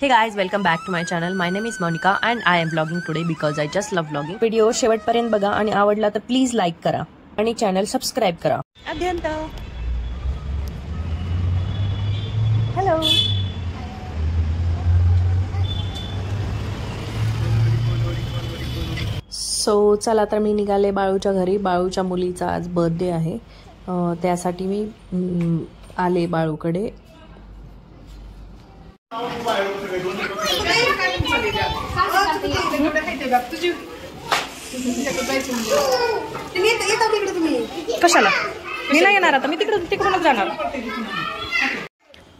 Hey guys, welcome back to my channel. My name is Monica and I am vlogging today because I just love vlogging. Video शेवटपर्यंत बघा आणि आवडला तर please like करा आणि channel subscribe करा. अद्यंत hello. So चला तर मी निघाले बाळूच्या घरी. बाळूच्या मुलीचा आज बर्थडे आहे, त्यासाठी मी आले बाळूकडे. कशाला मी नाही येणार, आता मी तिकडूनच जाणार.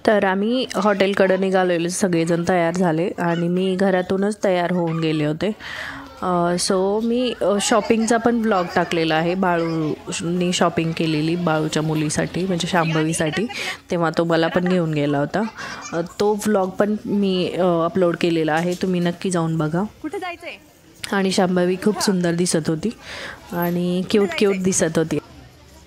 तर आम्ही हॉटेलकडे निघालेलो, सगळेजण तयार झाले आणि मी घरातूनच तयार होऊन गेले होते. सो मी शॉपिंगचा पण व्लॉग टाकलेला आहे. बाळूनी शॉपिंग केलेली बाळूच्या मुलीसाठी, म्हणजे शांभवीसाठी, तेव्हा तो मला पण घेऊन गेला होता. तो व्लॉग पण मी अपलोड केलेला आहे, तुम्ही नक्की जाऊन बघा. कुठे जायचंय? आणि शांभवी खूप सुंदर दिसत होती आणि क्यूट दिसत होती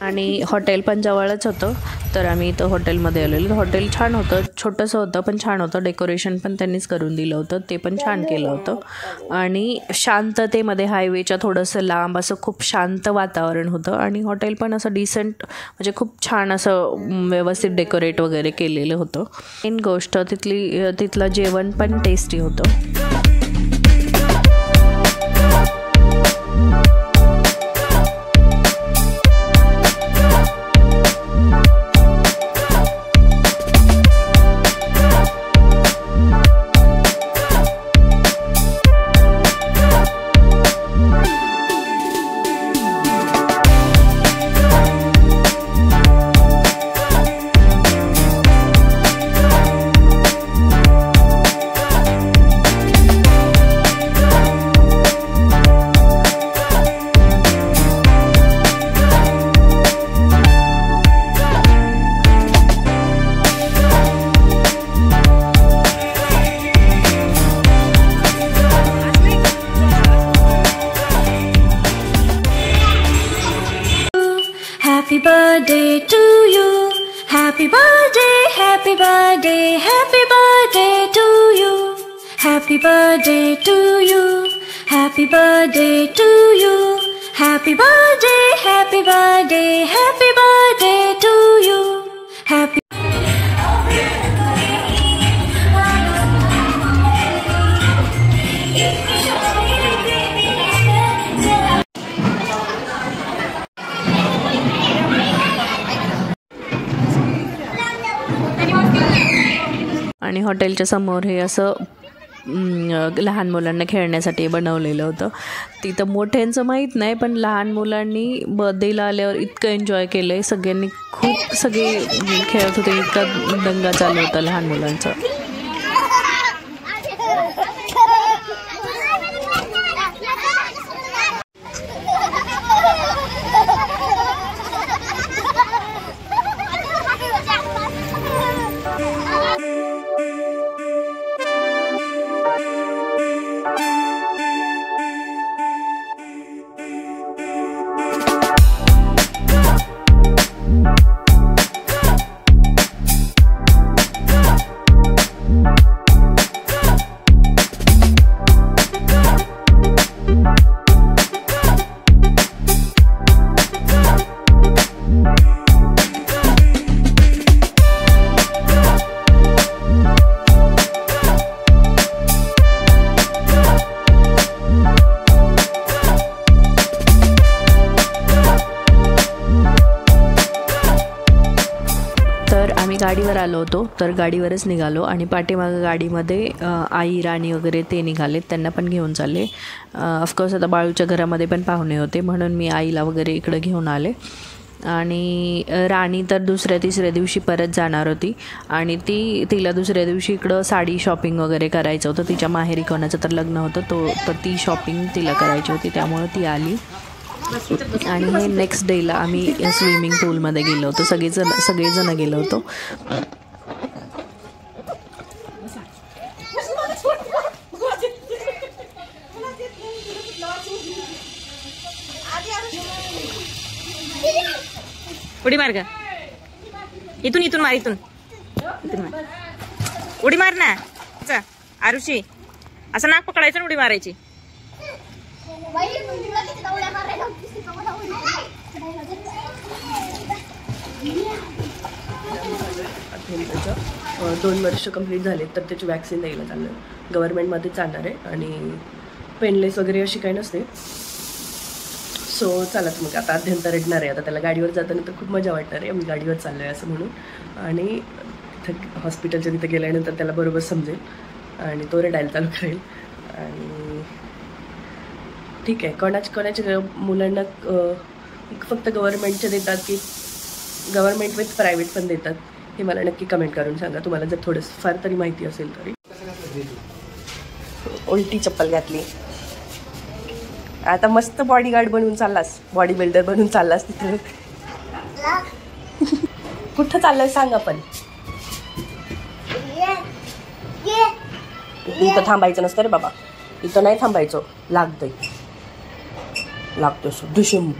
आणि हॉटेल पण जवळच होतं. तर आम्ही इथं हॉटेलमध्ये आलेलो. हॉटेल छान होतं, छोटंसं होतं पण छान होतं. डेकोरेशन पण त्यांनीच करून दिलं होतं, ते पण छान केलं होतं आणि शांततेमध्ये, हायवेच्या थोडंसं लांब असं खूप शांत वातावरण होतं आणि हॉटेल पण असं डिसेंट, म्हणजे खूप छान असं व्यवस्थित डेकोरेट वगैरे केलेलं होतं. मेन गोष्ट तिथलं जेवण पण टेस्टी होतं. Happy birthday to you. Happy birthday, happy birthday, happy birthday to you. Happy birthday to you. Happy birthday to you. Happy birthday, happy birthday, happy birthday to you. Happy आणि हॉटेलच्या समोर हे असं लहान मुलांना खेळण्यासाठी बनवलेलं होतं. तिथं मोठ्यांचं माहीत नाही, पण लहान मुलांनी बर्थडेला आल्यावर इतकं एन्जॉय केलं आहे. सगळे खेळत होते, इतका दंगा चालू होता लहान मुलांचा. गाडीवर आलो होतो, तर गाडीवरच निघालो आणि पाठीमागं गाडीमध्ये आई, राणी वगैरे ते निघालेत, त्यांना पण घेऊन चालले. ऑफकोर्स आता बाळूच्या घरामध्ये पण पाहुणे होते, म्हणून मी आईला वगैरे इकडं घेऊन आले. आणि राणी तर तिसऱ्या दिवशी परत जाणार होती आणि तिला दुसऱ्या दिवशी इकडं साडी शॉपिंग वगैरे करायचं होतं. तिच्या माहेरी कोणाचं तर लग्न होतं, तर ती शॉपिंग तिला करायची होती, त्यामुळं ती आली. आणि हे नेक्स्ट डेला आम्ही स्विमिंग पूलमध्ये गेलो होतो, सगळेजण गेलो होतो. उडी मार ग, इथून मार, इथून मार, उडी मार ना. आरुषी असं नाक पकडायचं आणि उडी मारायची. त्याचं 2 वर्ष कंप्लीट झाले तर त्याची वॅक्सिन द्यायला चाललं आहे. गव्हर्नमेंटमध्ये चालणार आहे आणि पेनलेस वगैरे अशी काही नसते. सो चालत मग आता अध्यंत रडणार आहे. आता त्याला गाडीवर जाताना तर खूप मजा वाटणार आहे, आम्ही गाडीवर चाललो आहे असं म्हणून. आणि तिथं हॉस्पिटलच्या तिथं गेल्यानंतर त्याला बरोबर समजेल आणि तो रडायला चालू करेल. आणि ठीक आहे, कोणाच्या मुलांना फक्त गव्हर्नमेंटचे देतात की गव्हर्नमेंट विथ प्रायव्हेट पण देतात हे मला नक्की कमेंट करून सांगा, तुम्हाला जर थोडंसं फार तरी माहिती असेल तरी. उलटी चप्पल घातली. आता मस्त बॉडीगार्ड बनवून चाललास, बॉडी बिल्डर बनवून चाललास तिथे. कुठं चाललाय सांग. आपण इथं थांबायचं नसतं रे बाबा, इथं नाही थांबायचं. लागतंय दुष्म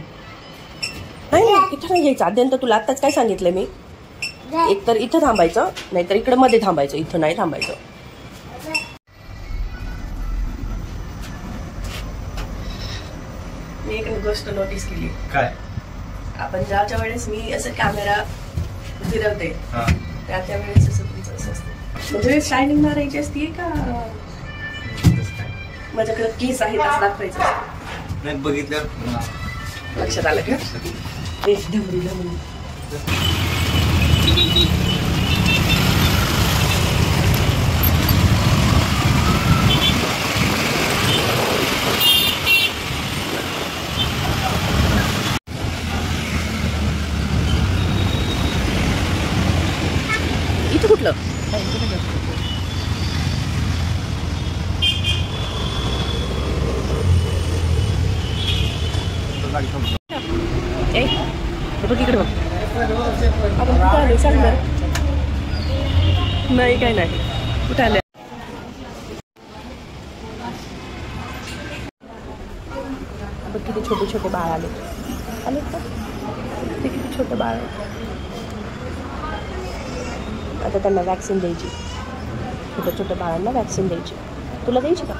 नाही, इथं नाही घ्यायचं. अध्यंत तुला आत्ताच काय सांगितलं मी, एक तर इथं थांबायचं नाहीतर इकडे मध्ये थांबायचं, इथं नाही थांबायचं. मी एक गोष्ट नोटीस केली. काय? आपण ज्याच्या वेळेस मी असं कॅमेरा फिरवते त्या वेळेस असं तुमचं असं असतं. म्हणजे शायनिंग मारायची असते का माझ्याकडे केस आहेत असं दाखवायचं असतं? नाही बघितलं लक्षात आलं का? ढमरी इथं कुठलं बघ इकडे बघ. आपण कुठं आलो सांग बरं. नाही काय नाही, कुठं आले? बघ किती छोटे छोटे बाळ आले का? ते किती छोटे बाळ आहे. आता त्यांना वॅक्सिन द्यायची, छोट्या छोट्या बाळांना वॅक्सिन द्यायची. तुला द्यायची का?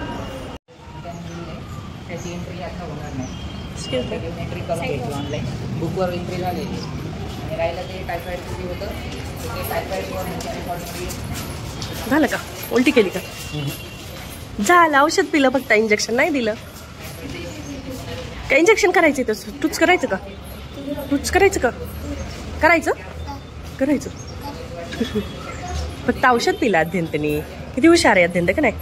ऑनलाईन बुकवर एंट्री झालेली आणि राहिलं ते टायफॉइडचं होतं ते टायफॉइड झालं का? उलटी केली का? झालं. औषध पिलं फक्त, इंजेक्शन नाही दिलं का? इंजेक्शन करायचं तसं टूच करायचं का? टूच करायचं का? करायचं फक्त औषध पिलं अध्यंतनी. किती हुशार आहे अध्यंत का नाही?